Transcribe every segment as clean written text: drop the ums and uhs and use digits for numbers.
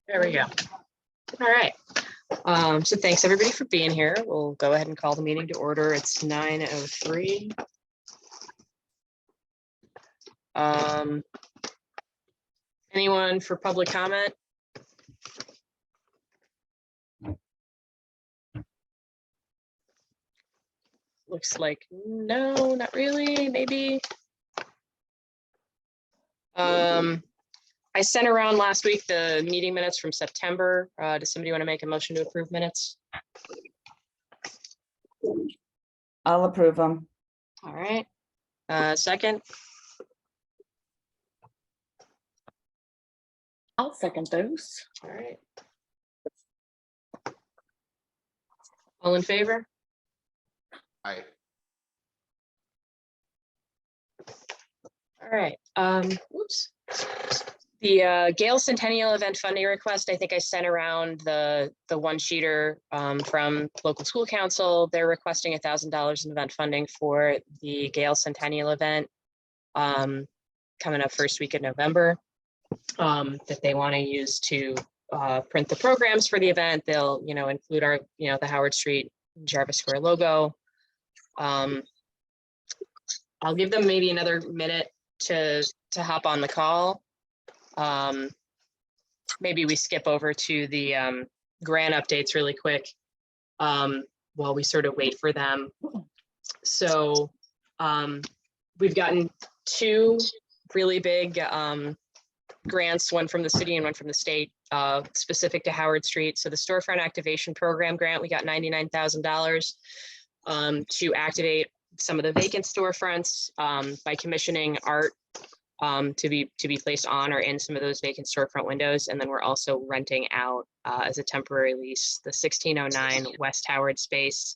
There we go. All right. So thanks everybody for being here. We'll go ahead and call the meeting to order. It's 9:03. Anyone for public comment? Looks like no, not really, maybe. I sent around last week the meeting minutes from September. Does somebody want to make a motion to approve minutes? I'll approve them. All right. Second, I'll second those. all right. All in favor? Aye. All right. Whoops. The Gale Centennial event funding request, I think I sent around the one sheeter from local school council. They're requesting $1,000 in event funding for the Gale Centennial event coming up first week of November that they want to use to print the programs for the event. They'll, include our, the Howard Street Jarvis Square logo. I'll give them maybe another minute to hop on the call. Maybe we skip over to the grant updates really quick while we sort of wait for them. So we've gotten two really big grants, one from the city and one from the state, specific to Howard Street. So the Storefront Activation Program grant, we got $99,000 to activate some of the vacant storefronts by commissioning art to be placed on or in some of those vacant storefront windows. And then we're also renting out as a temporary lease the 1609 West Howard space.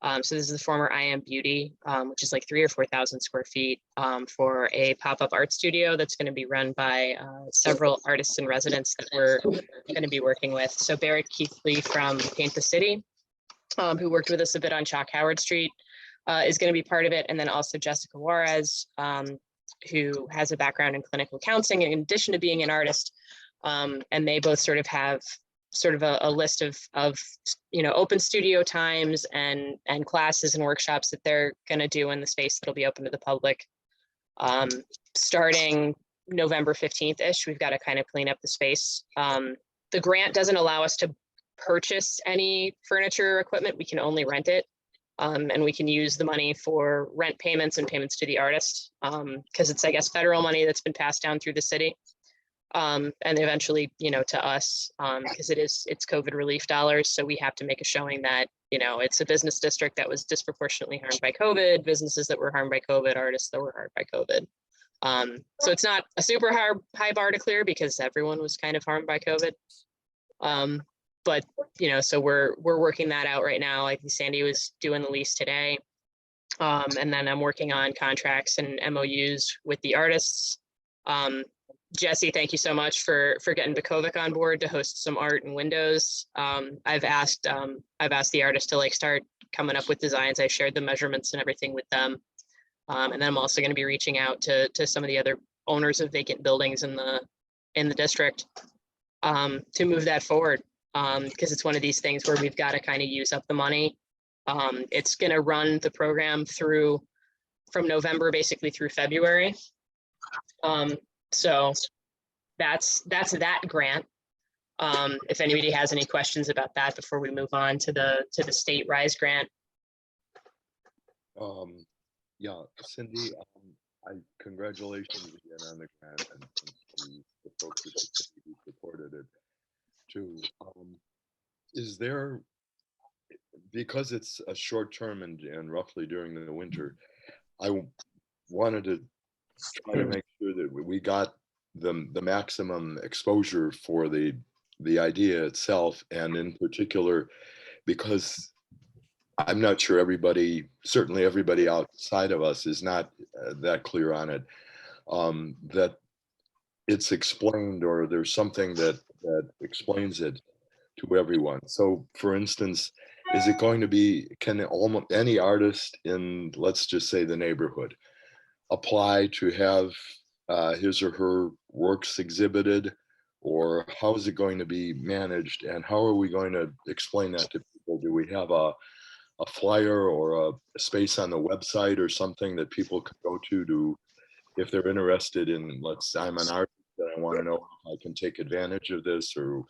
So this is the former I Am Beauty, which is like 3,000 or 4,000 square feet for a pop-up art studio that's going to be run by several artists and residents that we're going to be working with. So Barrett Keithley from Paint the City, who worked with us a bit on Chalk Howard Street, is going to be part of it. And then also Jessica Juarez, who has a background in clinical counseling in addition to being an artist. And they both sort of have a list of open studio times and classes and workshops that they're going to do in the space that'll be open to the public starting November 15th-ish. We've got to kind of clean up the space. The grant doesn't allow us to purchase any furniture or equipment. We can only rent it. And we can use the money for rent payments and payments to the artist because it's, I guess, federal money that's been passed down through the city and eventually, to us because it's COVID relief dollars. So we have to make a showing that, it's a business district that was disproportionately harmed by COVID, businesses that were harmed by COVID, artists that were harmed by COVID. So it's not a super high bar to clear because everyone was kind of harmed by COVID. But, so we're working that out right now. I think Sandy was doing the lease today. And then I'm working on contracts and MOUs with the artists. Jesse, thank you so much for getting Bukovic on board to host some art and windows. I've asked the artists to start coming up with designs. I shared the measurements and everything with them. And then I'm also going to be reaching out to some of the other owners of vacant buildings in the district to move that forward. Because it's one of these things where we've got to kind of use up the money. It's going to run the program from November basically through February. So that's that grant. If anybody has any questions about that before we move on to the state RISE grant. Yeah, Cindy, congratulations again on the grant and the folks who supported it. Too. Is there, because it's a short term and roughly during the winter, I wanted to try to make sure that we got the maximum exposure for the idea itself, and in particular, because I'm not sure certainly everybody outside of us is not that clear on it, that it's explained or there's something that explains it to everyone. So for instance, is it going to be, can almost any artist in, let's just say, the neighborhood apply to have his or her works exhibited, Or how is it going to be managed, and how are we going to explain that to people? Do we have a flyer or a space on the website or something that people can go to if they're interested in, I'm an artist and I want to know if I can take advantage of this, or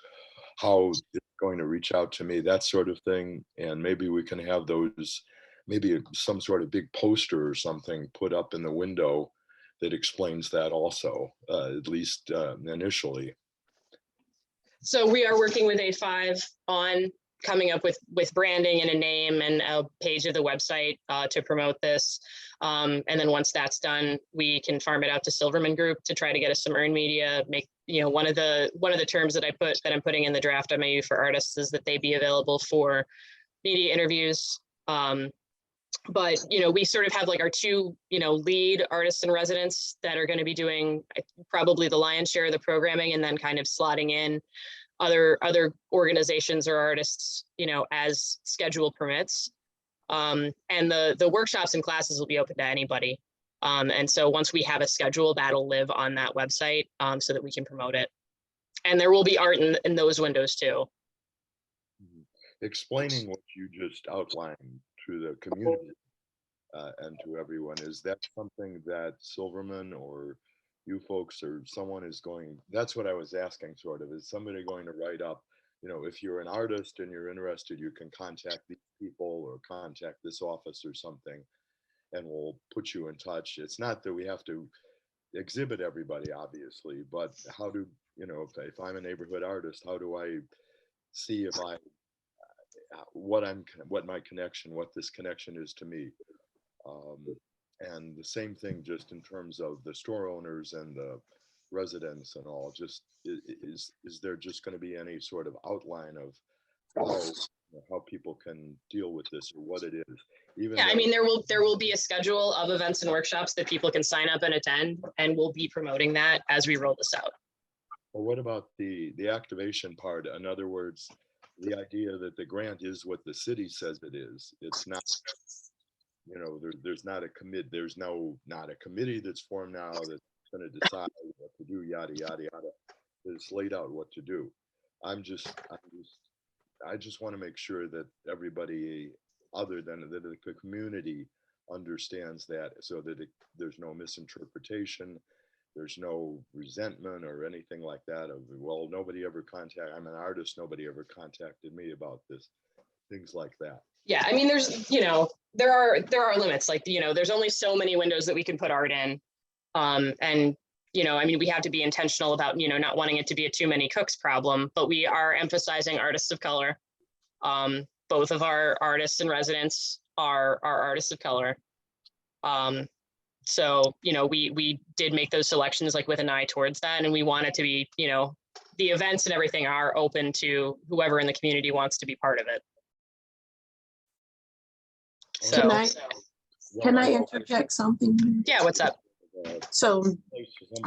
how it's going to reach out to me, that sort of thing. And maybe we can have those, maybe some sort of big poster or something put up in the window that explains that also, at least initially. So we are working with A5 on coming up with branding and a name and a page of the website to promote this. And then once that's done, we can farm it out to Silverman Group to try to get us some earned media. Make, one of the terms that I'm putting in the draft MAU for artists is that they be available for media interviews. But we sort of have like our two lead artists in residence that are going to be doing probably the lion's share of the programming, and then kind of slotting in other organizations or artists as schedule permits. And the workshops and classes will be open to anybody. And so once we have a schedule, that'll live on that website so that we can promote it. And there will be art in those windows too. Explaining what you just outlined to the community and to everyone, is that something that Silverman or you folks or someone is going, that's what I was asking, sort of, is somebody going to write up, if you're an artist and you're interested, you can contact these people or contact this office or something, and we'll put you in touch. It's not that we have to exhibit everybody, obviously, but how do, if I'm a neighborhood artist, how do I see if what this connection is to me? And the same thing just in terms of the store owners and the residents and all, just is there just going to be any sort of outline of how people can deal with this, or what it is? Yeah, I mean, there will be a schedule of events and workshops that people can sign up and attend, and we'll be promoting that as we roll this out. Well, what about the activation part? In other words, the idea that the grant is what the city says it is. It's not, there's not a not a committee that's formed now that's going to decide what to do, yada yada yada. It's laid out what to do. I just want to make sure that everybody, other than the community, understands that, so that there's no misinterpretation, there's no resentment or anything like that of, well, I'm an artist, nobody ever contacted me about this, things like that. Yeah, I mean, there are limits, like, there's only so many windows that we can put art in. And, I mean, we have to be intentional about, not wanting it to be a too many cooks problem, but we are emphasizing artists of color. Both of our artists in residence are artists of color. So, we did make those selections like with an eye towards that. And we want it to be, the events and everything are open to whoever in the community wants to be part of it. So, can I interject something? Yeah, what's up? So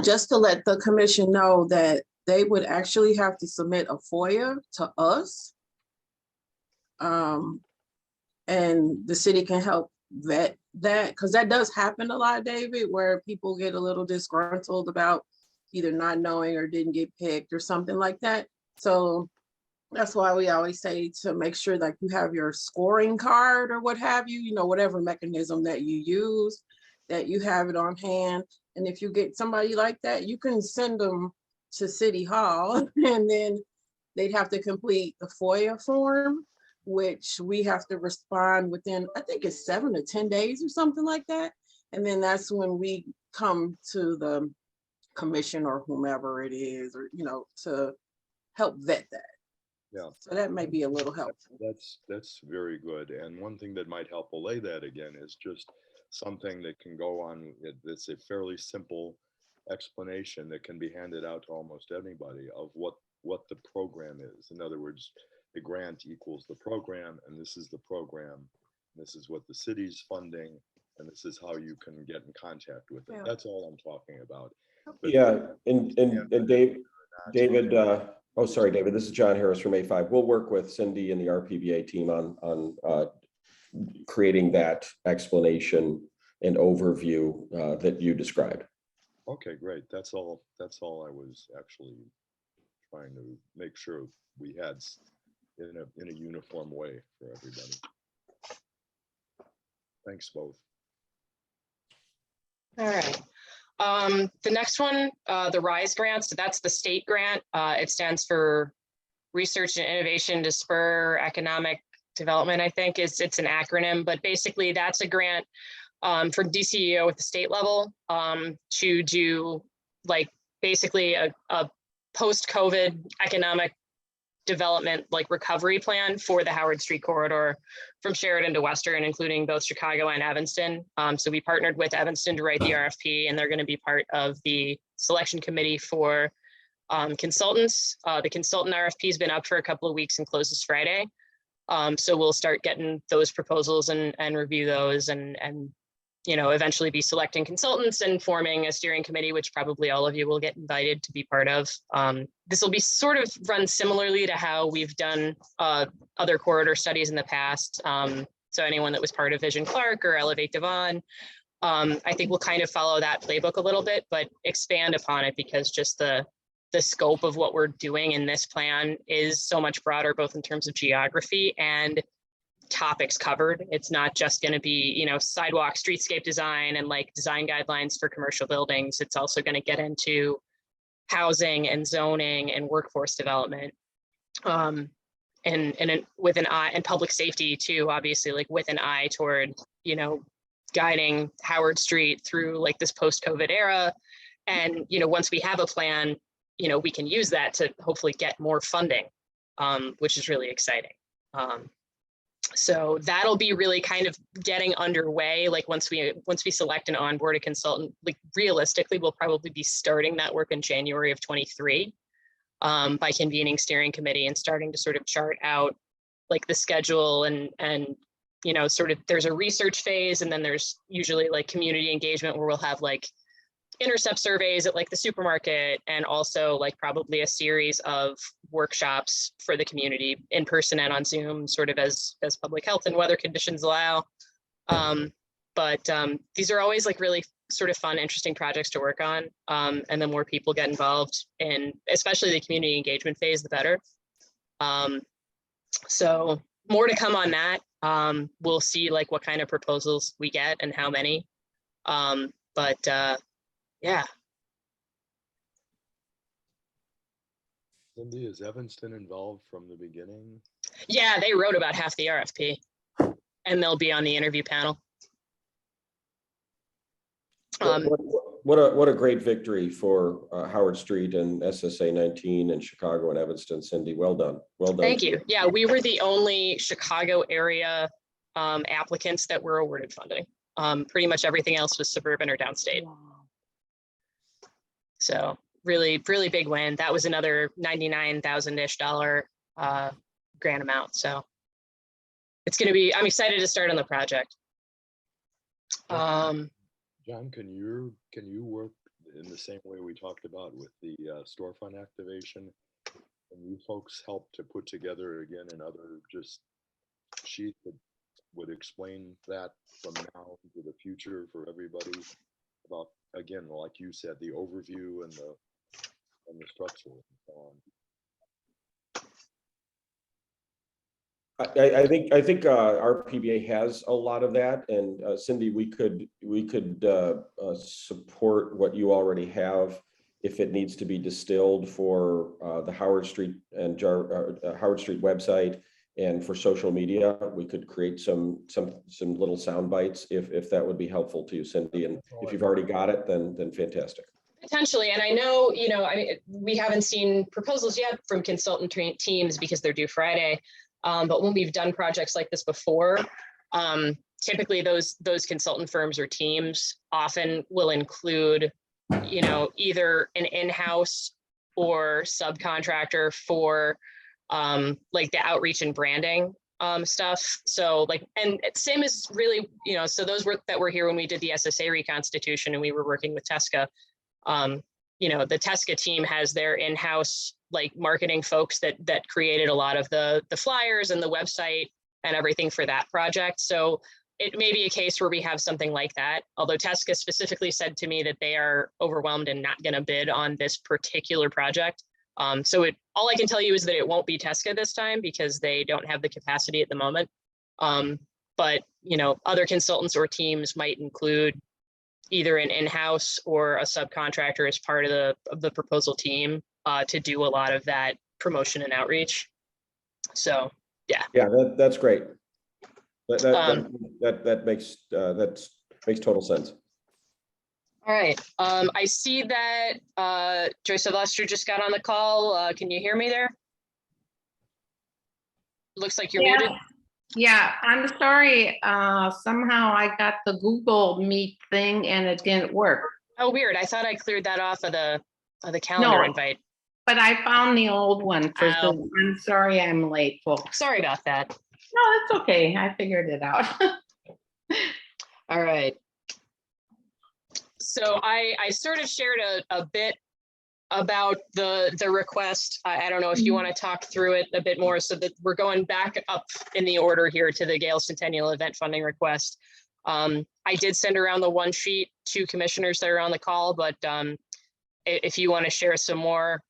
just to let the commission know that they would actually have to submit a FOIA to us. And the city can help vet that, because that does happen a lot, David, where people get a little disgruntled about either not knowing or didn't get picked or something like that. So that's why we always say to make sure that you have your scoring card or what have you, whatever mechanism that you use, that you have it on hand. And if you get somebody like that, you can send them to City Hall and then they'd have to complete the FOIA form, which we have to respond within, I think it's 7 to 10 days or something like that. And then that's when we come to the commission or whomever it is, or, to help vet that. Yeah. So that may be a little helpful. That's very good. And one thing that might help allay that again is just something that can go on. It's a fairly simple explanation that can be handed out to almost anybody of what the program is. In other words, the grant equals the program, and this is the program. This is what the city's funding, and this is how you can get in contact with it. Yeah. That's all I'm talking about. But yeah, and David, oh, sorry, David, this is John Harris from A5. We'll work with Cindy and the RPBA team on creating that explanation and overview that you described. Okay, great. That's all I was actually trying to make sure we had in a uniform way for everybody. Thanks both. All right. The next one, the RISE grant, so that's the state grant. It stands for Research and Innovation to Spur Economic Development, I think it's an acronym, but basically that's a grant from DCEO at the state level to do like basically a post-COVID economic development like recovery plan for the Howard Street corridor from Sheridan to Western, including both Chicago and Evanston. So we partnered with Evanston to write the RFP, and they're going to be part of the selection committee for consultants. The consultant RFP has been up for a couple of weeks and closes Friday. So we'll start getting those proposals and review those and you know, eventually be selecting consultants and forming a steering committee, which probably all of you will get invited to be part of. This will be sort of run similarly to how we've done other corridor studies in the past. So anyone that was part of Vision Clark or Elevate Devon, I think we'll kind of follow that playbook a little bit, but expand upon it because just the scope of what we're doing in this plan is so much broader, both in terms of geography and topics covered. It's not just going to be, you know, sidewalk, streetscape design and like design guidelines for commercial buildings. It's also going to get into housing and zoning and workforce development. And with an eye and public safety too, obviously, like with an eye toward, you know, guiding Howard Street through like this post-COVID era. And, you know, once we have a plan, you know, we can use that to hopefully get more funding, which is really exciting. So that'll be really kind of getting underway. Like once we select and onboard a consultant, like realistically, we'll probably be starting that work in January of 23 by convening steering committee and starting to sort of chart out like the schedule and you know, sort of there's a research phase and then there's usually like community engagement where we'll have like intercept surveys at like the supermarket and also like probably a series of workshops for the community in person and on Zoom, sort of as public health and weather conditions allow. But these are always like really sort of fun, interesting projects to work on. And the more people get involved in, especially the community engagement phase, the better. So more to come on that. We'll see like what kind of proposals we get and how many. Yeah. Cindy, is Evanston involved from the beginning? Yeah, they wrote about half the RFP and they'll be on the interview panel. What a great victory for Howard Street and SSA 19 and Chicago and Evanston, Cindy. Well done. Well done. Thank you. Yeah, we were the only Chicago area applicants that were awarded funding. Pretty much everything else was suburban or downstate. Wow. So really, really big win. That was another $99,000-ish grant amount. So it's going to be, I'm excited to start on the project. John, can you work in the same way we talked about with the storefront activation? Can you folks help to put together again another just sheet that would explain that from now to the future for everybody about, again, like you said, the overview and the structure and so on? I think RPBA has a lot of that, and Cindy, we could support what you already have if it needs to be distilled for the Howard Street and Howard Street website and for social media. We could create some little sound bites if that would be helpful to you, Cindy. And if you've already got it, then fantastic. Potentially, and I know, you know, I mean, we haven't seen proposals yet from consultant teams because they're due Friday. But when we've done projects like this before, typically those consultant firms or teams often will include, you know, either an in-house or subcontractor for like the outreach and branding stuff. So like, and same as really, you know, so those that were here when we did the SSA reconstitution and we were working with TESCA. You know, the TESCA team has their in-house like marketing folks that created a lot of the flyers and the website and everything for that project. So it may be a case where we have something like that. Although TESCA specifically said to me that they are overwhelmed and not going to bid on this particular project. So all I can tell you is that it won't be Tesca this time because they don't have the capacity at the moment. But other consultants or teams might include either an in-house or a subcontractor as part of the proposal team to do a lot of that promotion and outreach. So yeah. Yeah, that's great. That makes total sense. All right. I see that Joyce Sylvester just got on the call. Can you hear me there? Looks like you're muted. Yeah, I'm sorry. Somehow I got the Google Meet thing and it didn't work. Oh, weird. I thought I cleared that off of the calendar No. invite. But I found the old one for Ow. Zoom. I'm sorry I'm late, folks. Sorry about that. No, it's okay. I figured it out. All right. So I sort of shared a bit about the request. I don't know if you want to talk through it a bit more so that we're going back up in the order here to the Gale Centennial event funding request. I did send around the one sheet to commissioners that are on the call, but if you want to share some more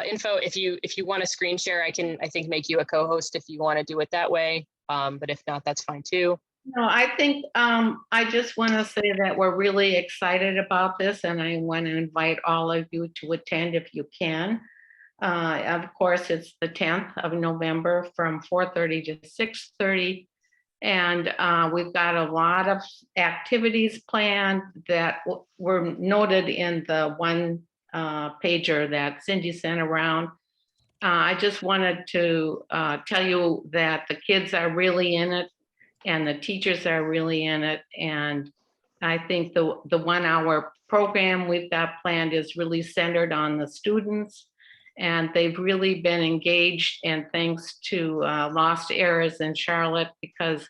info, if you want to screen share, I think make you a co-host if you want to do it that way. But if not, that's fine too. No, I think I just want to say that we're really excited about this and I want to invite all of you to attend if you can. Of course, it's the 10th of November from 4:30 to 6:30. And we've got a lot of activities planned that were noted in the one pager that Cindy sent around. I just wanted to tell you that the kids are really in it and the teachers are really in it. And I think the 1 hour program we've got planned is really centered on the students. And they've really been engaged, and thanks to Lost Eras in Charlotte, because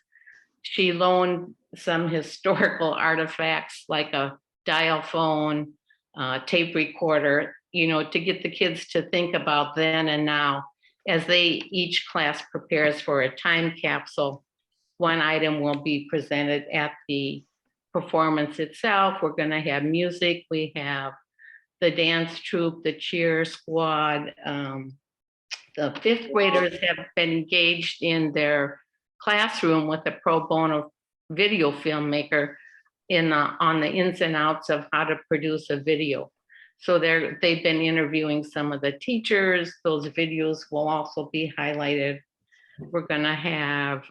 she loaned some historical artifacts like a dial phone, tape recorder, to get the kids to think about then and now as each class prepares for a time capsule. One item will be presented at the performance itself. We're going to have music. We have the dance troupe, the cheer squad. The fifth graders have been engaged in their classroom with a pro bono video filmmaker on the ins and outs of how to produce a video. So they've been interviewing some of the teachers. Those videos will also be highlighted. We're gonna have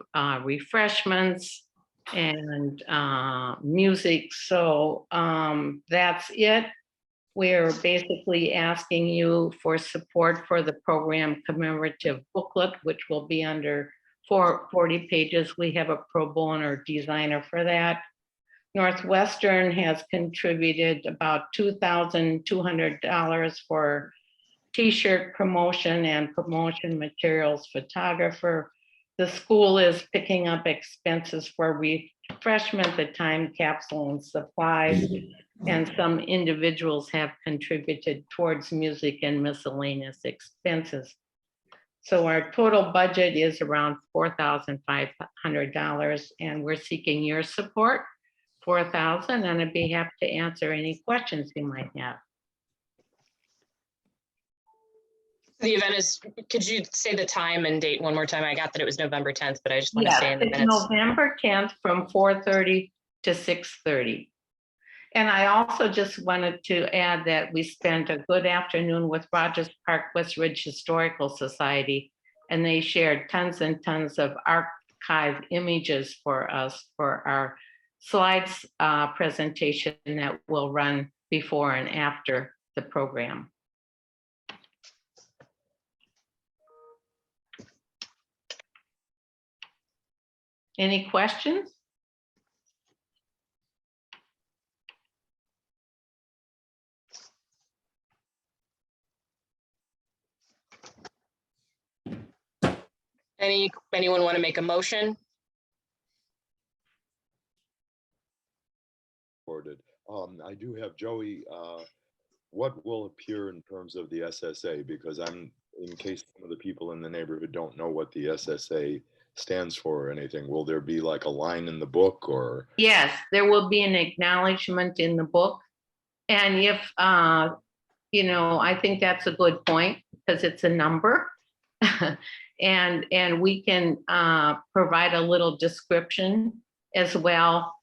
refreshments and music. So that's it. We're basically asking you for support for the program commemorative booklet, which will be under 40 pages. We have a pro bono designer for that. Northwestern has contributed about $2,200 for T-shirt promotion and promotion materials photographer. The school is picking up expenses for refreshment, the time capsule and supplies, and some individuals have contributed towards music and miscellaneous expenses. So our total budget is around $4,500, and we're seeking your support, $4,000, and I'd be happy to answer any questions you might have. The event is, could you say the time and date one more time? I got that it was November 10th, but I just want to say in the It's minutes. November 10th from 4:30 to 6:30. And I also just wanted to add that we spent a good afternoon with Rogers Park West Ridge Historical Society, and they shared tons and tons of archive images for us for our slides presentation that will run before and after the program. Any questions? Anyone want to make a motion? I do have Joey. What will appear in terms of the SSA? Because in case some of the people in the neighborhood don't know what the SSA stands for or anything, will there be like a line in the book or? Yes, there will be an acknowledgement in the book. And if, I think that's a good point, because it's a number. And we can provide a little description as well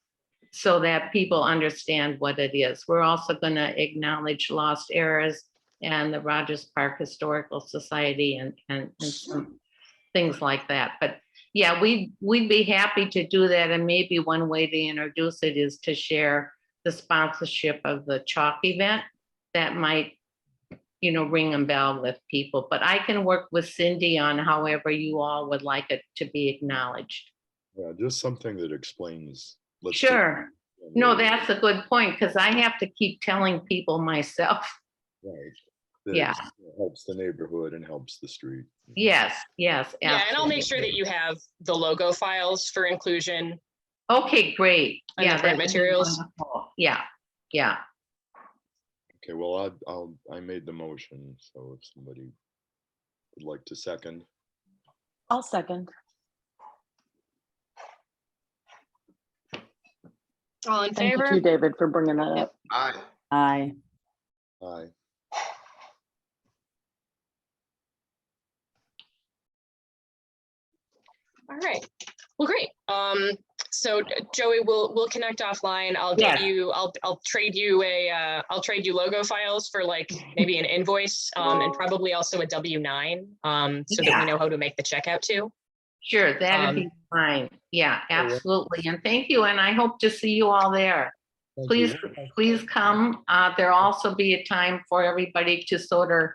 so that people understand what it is. We're also going to acknowledge lost eras and the Rogers Park Historical Society and some things like that. But yeah, we'd be happy to do that. And maybe one way to introduce it is to share the sponsorship of the chalk event. That might, ring a bell with people. But I can work with Cindy on however you all would like it to be acknowledged. Yeah, just something that explains. let's say, Sure. No, that's a good point, because I have to keep telling people myself. Right. That Yeah. helps the neighborhood and helps the street. Yes. Yeah, and I'll make sure absolutely. that you have the logo files for inclusion. Okay, great. And the Yeah, print that would be materials. wonderful. Yeah. Okay, well, I made the motion, so if somebody would like to second. I'll second. All in Thank favor? you, David, for bringing that up. Aye. Aye. Aye. All right. Well, great. So Joey, we'll connect offline. I'll get Yes. you. I'll trade you I'll trade you logo files for like maybe an invoice and probably also a W-9 so that Yeah. we know how to make the checkout too. Sure, that'd be fine. Yeah, absolutely. And thank you. And I hope to see you all there. Thank Please, you. please come. There'll also be a time for everybody to sort of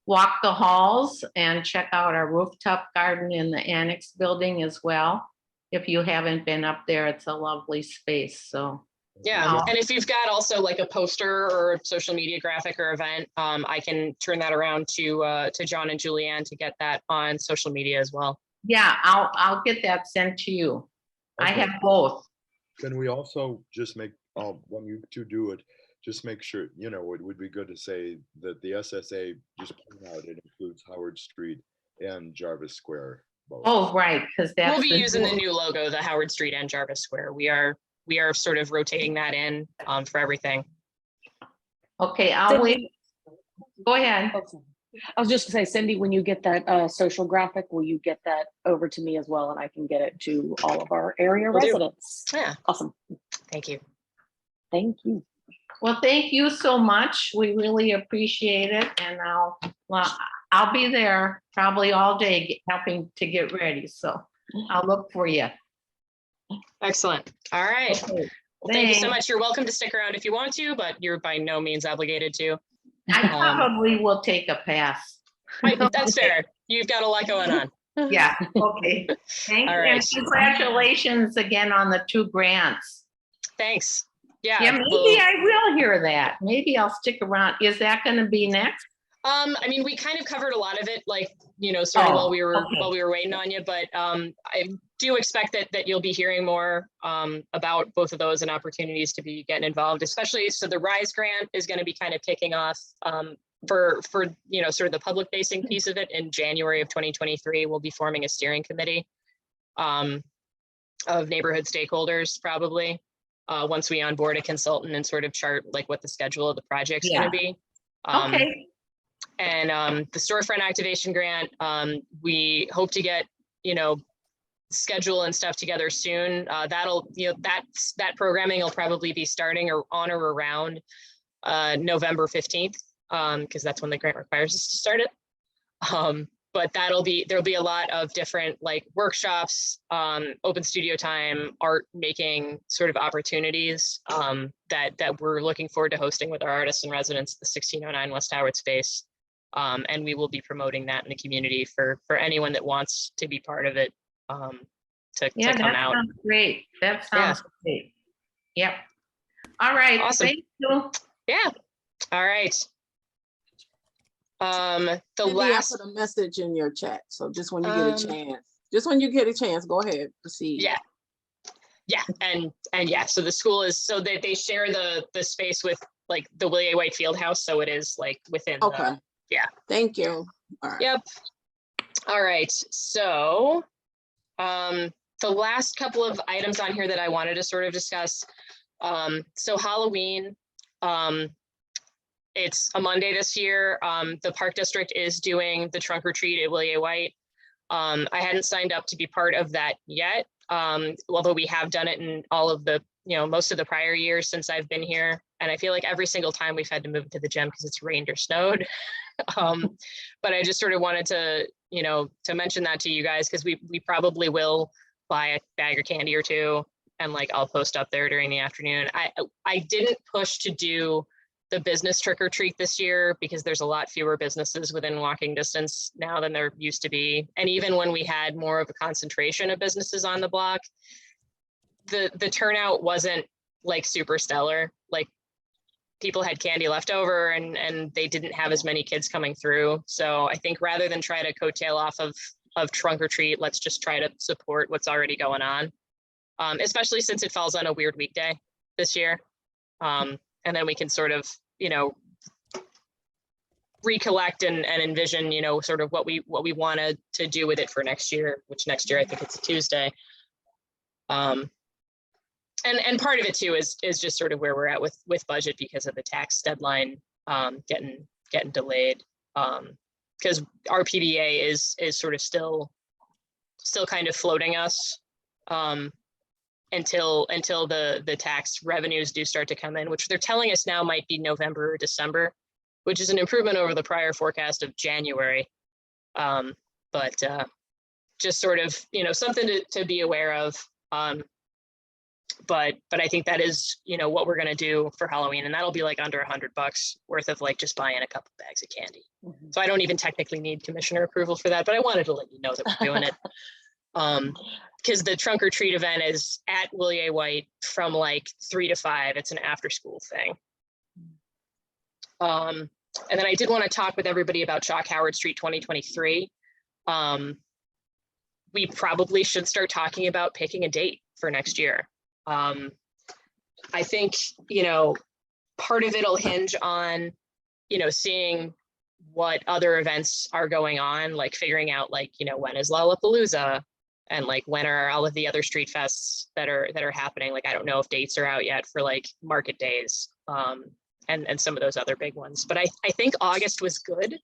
walk the halls and check out our rooftop garden in the annex building as well. If you haven't been up there, it's a lovely space. So, Yeah, Wow. and if you've got also like a poster or a social media graphic or event, I can turn that around to John and Julianne to get that on social media as well. yeah, I'll get that sent to you. I Okay. have both. Can we also just make, when you two do it, just make sure, it would be good to say that the SSA, just point out it includes Howard Street and Jarvis Square. Both. Oh, right, because that's. We'll be using the new logo, the Howard Street and Jarvis Square. We are sort of rotating that in for everything. Okay, I'll wait. Go ahead. I was just gonna say, Cindy, when you get that social graphic, will you get that over to me as well, and I can get it to all of our area Will do. residents? Yeah, Awesome. thank you. Thank you. Well, thank you so much. We really appreciate it. And I'll be there probably all day helping to get ready. So I'll look for you. Excellent. All right. Okay, Well, thank you so thanks. much. You're welcome to stick around if you want to, but you're by no means obligated to. I probably will take a pass. That's fair. You've got a lot going on. Yeah, okay. Thanks, All and right. congratulations again on the 2 grants. Thanks. Yeah. Yeah, maybe well, I will hear that. Maybe I'll stick around. Is that going to be next? I mean, we kind of covered a lot of it, like, sort of Oh, while we were okay. waiting on you, but I do expect that you'll be hearing more about both of those and opportunities to be getting involved, especially. So the RISE grant is going to be kind of kicking off for sort of the public facing piece of it in January of 2023. We'll be forming a steering committee of neighborhood stakeholders probably once we onboard a consultant and sort of chart like what the schedule of the project's going to be. Okay. And the storefront activation grant, we hope to get, schedule and stuff together soon. That'll, that programming will probably be starting on or around November 15th, because that's when the grant requires us to start it. But there'll be a lot of different like workshops, open studio time, art making sort of opportunities that we're looking forward to hosting with our artists and residents at the 1609 West Howard space. And we will be promoting that in the community for anyone that wants to be part of it to Yeah, come that out. sounds great. That sounds great. Yep. All right. Awesome. Thank you. Yeah. All right. The Cindy, last. I put a message in your chat, so just when you get a chance, go ahead, proceed. Yeah, and yeah, so the school is, so they share the space with like the William White Fieldhouse, so it is like within. Okay. Yeah. Thank you. All right. Yep. All right. So, the last couple of items on here that I wanted to sort of discuss. So Halloween, It's a Monday this year. The Park District is doing the trunk or treat at William White. I hadn't signed up to be part of that yet, although we have done it in all of the, most of the prior years since I've been here. And I feel like every single time we've had to move to the gym because it's rained or snowed. But I just sort of wanted to, to mention that to you guys, because we probably will buy a bag of candy or two, and like I'll post up there during the afternoon. I didn't push to do the business trick or treat this year because there's a lot fewer businesses within walking distance now than there used to be. And even when we had more of a concentration of businesses on the block, the turnout wasn't like super stellar. Like people had candy left over and they didn't have as many kids coming through. So I think rather than try to coattail off of trunk or treat, let's just try to support what's already going on. Especially since it falls on a weird weekday this year. And then we can sort of, recollect and envision, sort of what we wanted to do with it for next year, which next year I think it's a Tuesday. And part of it too is just sort of where we're at with budget because of the tax deadline getting delayed. Because RPBA is sort of still kind of floating us until the tax revenues do start to come in, which they're telling us now might be November or December, which is an improvement over the prior forecast of January. But just sort of, something to be aware of. But I think that is, what we're going to do for Halloween, and that'll be like under $100 worth of like just buying a couple bags of candy. So I don't even technically need commissioner approval for that, but I wanted to let you know that we're doing it. Because the trunk or treat event is at William White from like 3 to 5. It's an after school thing. And then I did want to talk with everybody about Chalk Howard Street 2023. We probably should start talking about picking a date for next year. I think, part of it'll hinge on, seeing what other events are going on, like figuring out like, when is Lollapalooza? And like, when are all of the other street fests that are happening? Like, I don't know if dates are out yet for like market days and some of those other big ones. But I think August was good.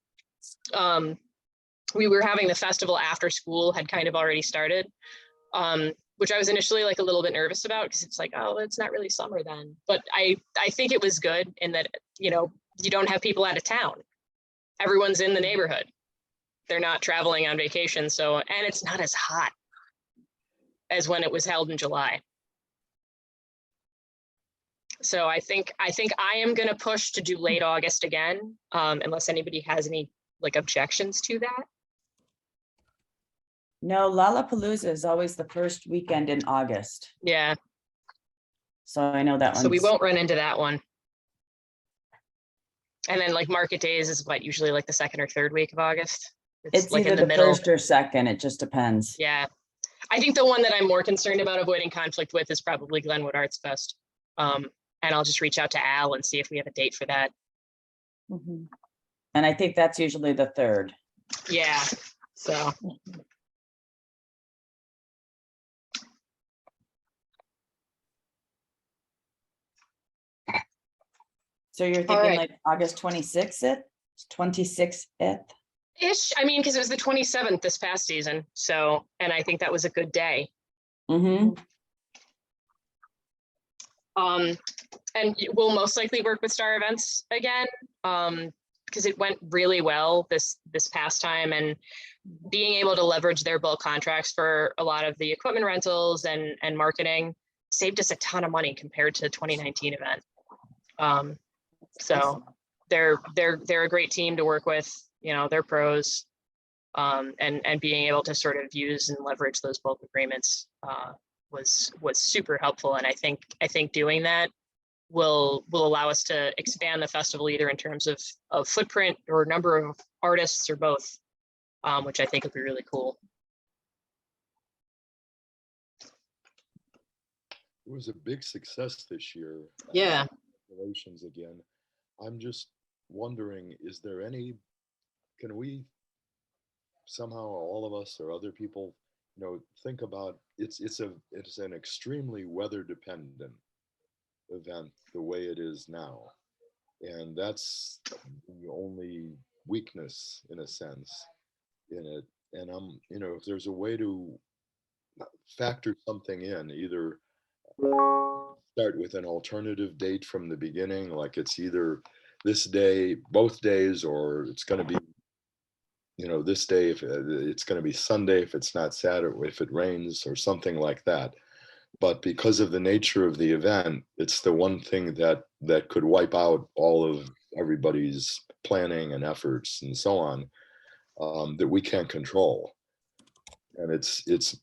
We were having the festival after school had kind of already started, which I was initially like a little bit nervous about because it's like, oh, it's not really summer then. But I think it was good in that, you don't have people out of town. Everyone's in the neighborhood. They're not traveling on vacation. So, and it's not as hot as when it was held in July. So I think I am going to push to do late August again, unless anybody has any like objections to that. No, Lollapalooza is always the first weekend in August. Yeah. So I know that one. So we won't run into that one. And then like market days is what, usually like the second or third week of August? It's like either in the the middle. first or second. It just depends. Yeah. I think the one that I'm more concerned about avoiding conflict with is probably Glenwood Arts Fest. And I'll just reach out to Al and see if we have a date for that. Mhm. And I think that's usually the third. Yeah. So. So you're thinking right. like August 26th? 26th? Ish. I mean, because it was the 27th this past season. So, and I think that was a good day. Mm-hmm. And we'll most likely work with Star Events again, because it went really well this past time, and being able to leverage their bulk contracts for a lot of the equipment rentals and marketing saved us a ton of money compared to the 2019 event. So they're a great team to work with. They're pros, and being able to sort of use and leverage those bulk agreements was super helpful. And I think doing that will allow us to expand the festival either in terms of footprint or number of artists or both, which I think would be really cool. It was a big success this year. Yeah. Congratulations again. I'm just wondering, can we somehow, all of us or other people, think about it's an extremely weather dependent event the way it is now. And that's the only weakness in a sense in it. And if there's a way to factor something in, either start with an alternative date from the beginning, like it's either this day, both days, or it's going to be, this day, if it's going to be Sunday, if it's not Saturday, if it rains or something like that. But because of the nature of the event, it's the one thing that could wipe out all of everybody's planning and efforts and so on, that we can't control. And it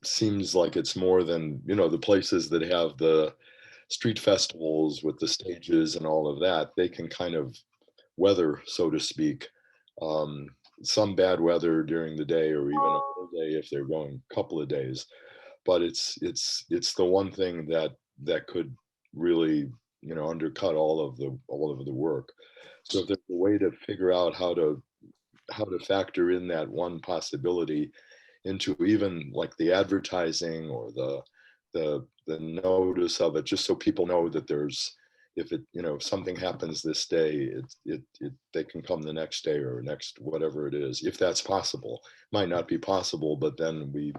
seems like it's more than, the places that have the street festivals with the stages and all of that, they can kind of weather, so to speak, some bad weather during the day, or even a full day if they're going a couple of days. But it's the one thing that could really, undercut all of the work. So if there's a way to figure out how to factor in that one possibility into even like the advertising or the notice of it, just so people know that there's, if something happens this day, they can come the next day or next, whatever it is, if that's possible. Might not be possible, but then we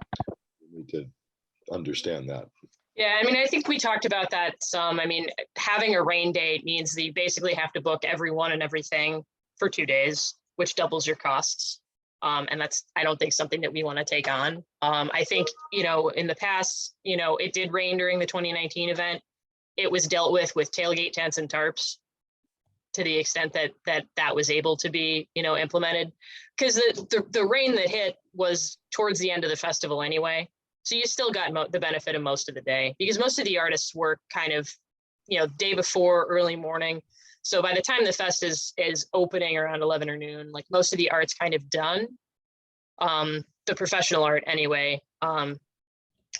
need to understand that. Yeah, I mean, I think we talked about that some. I mean, having a rain date means that you basically have to book everyone and everything for 2 days, which doubles your costs. And that's, I don't think, something that we want to take on. I think, in the past, it did rain during the 2019 event. It was dealt with tailgate tents and tarps to the extent that was able to be, implemented, because the rain that hit was towards the end of the festival anyway. So you still got the benefit of most of the day, because most of the artists work kind of, day before, early morning. So by the time the fest is opening around 11 or noon, like most of the art's kind of done, the professional art anyway.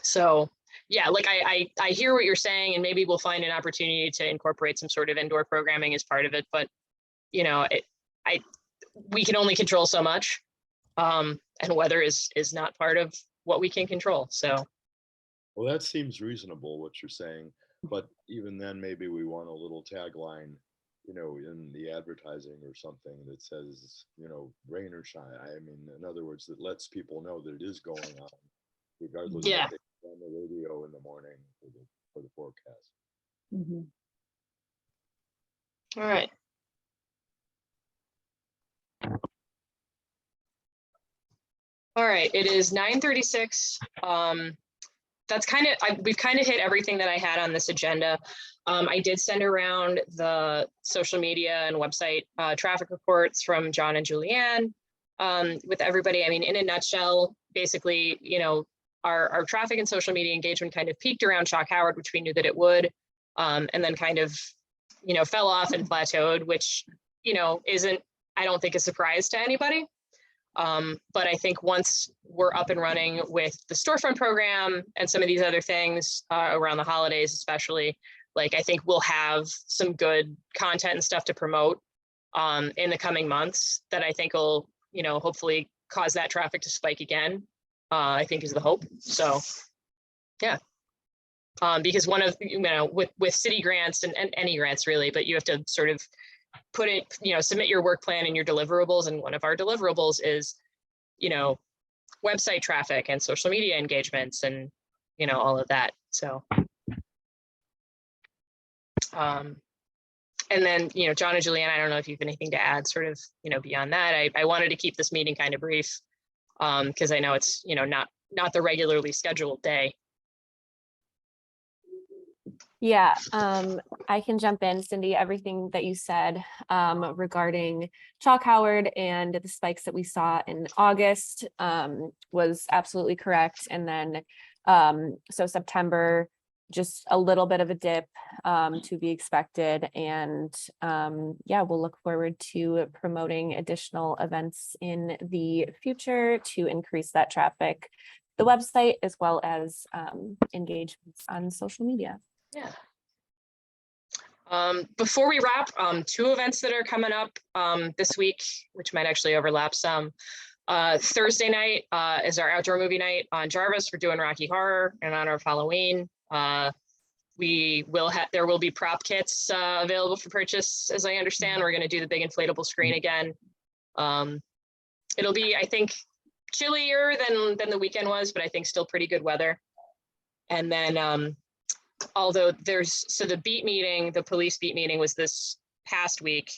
So yeah, like I hear what you're saying, and maybe we'll find an opportunity to incorporate some sort of indoor programming as part of it. But we can only control so much, and weather is not part of what we can control. So, well, that seems reasonable what you're saying, but even then, maybe we want a little tagline, in the advertising or something that says, rain or shine. I mean, in other words, that lets people know that it is going on, regardless of yeah. if it's on the radio in the morning for the forecast. Mhm. All right. All right, it is 9:36. That's we've kind of hit everything that I had on this agenda. I did send around the social media and website traffic reports from John and Julianne with everybody. I mean, in a nutshell, basically, our traffic and social media engagement kind of peaked around Chalk Howard, which we knew that it would, and then kind of, fell off and plateaued, which, isn't, I don't think, a surprise to anybody. But I think once we're up and running with the storefront program and some of these other things around the holidays, especially, like, I think we'll have some good content and stuff to promote in the coming months that I think will, hopefully cause that traffic to spike again, I think is the hope. So, yeah. Because one of, with city grants and any grants really, but you have to sort of put it, submit your work plan and your deliverables. And one of our deliverables is, website traffic and social media engagements and, all of that. So, and then, John and Julianne, I don't know if you have anything to add sort of, beyond that. I wanted to keep this meeting kind of brief because I know it's, not the regularly scheduled day. Yeah, I can jump in, Cindy. Everything that you said regarding Chalk Howard and the spikes that we saw in August was absolutely correct. And then, so September, just a little bit of a dip to be expected. And yeah, we'll look forward to promoting additional events in the future to increase that traffic, the website, as well as engagements on social media. Yeah. Before we wrap, 2 events that are coming up this week, which might actually overlap some. Thursday night is our outdoor movie night on Jarvis. We're doing Rocky Horror in honor of Halloween. there will be prop kits available for purchase, as I understand. We're going to do the big inflatable screen again. It'll be, I think, chillier than the weekend was, but I think still pretty good weather. And then, although the beat meeting, the police beat meeting was this past week.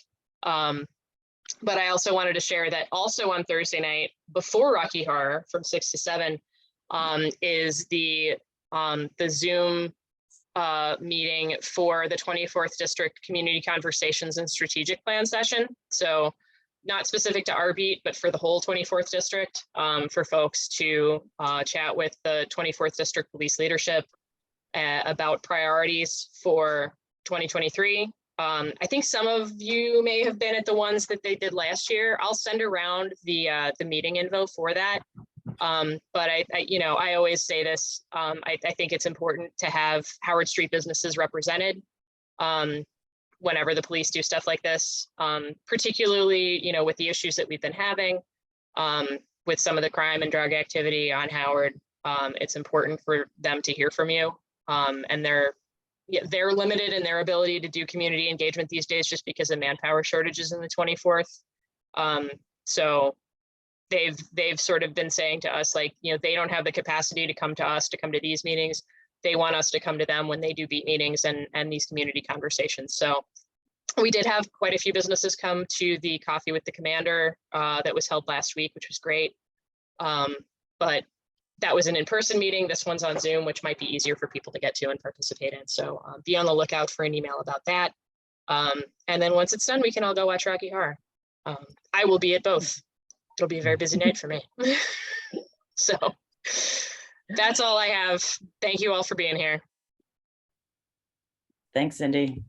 But I also wanted to share that also on Thursday night before Rocky Horror from 6 to 7 is the Zoom meeting for the 24th District Community Conversations and Strategic Plan session. So not specific to our beat, but for the whole 24th District, for folks to chat with the 24th District Police leadership about priorities for 2023. I think some of you may have been at the ones that they did last year. I'll send around the meeting info for that. But I always say this, I think it's important to have Howard Street businesses represented whenever the police do stuff like this, particularly, with the issues that we've been having with some of the crime and drug activity on Howard. It's important for them to hear from you. And they're limited in their ability to do community engagement these days just because of manpower shortages in the 24th. So they've sort of been saying to us, like, they don't have the capacity to come to us, to come to these meetings. They want us to come to them when they do beat meetings and these community conversations. So we did have quite a few businesses come to the Coffee with the Commander that was held last week, which was great. But that was an in-person meeting. This one's on Zoom, which might be easier for people to get to and participate in. So be on the lookout for an email about that. And then once it's done, we can all go watch Rocky Horror. I will be at both. It'll be a very busy night for me. So that's all I have. Thank you all for being here. Thanks, Cindy.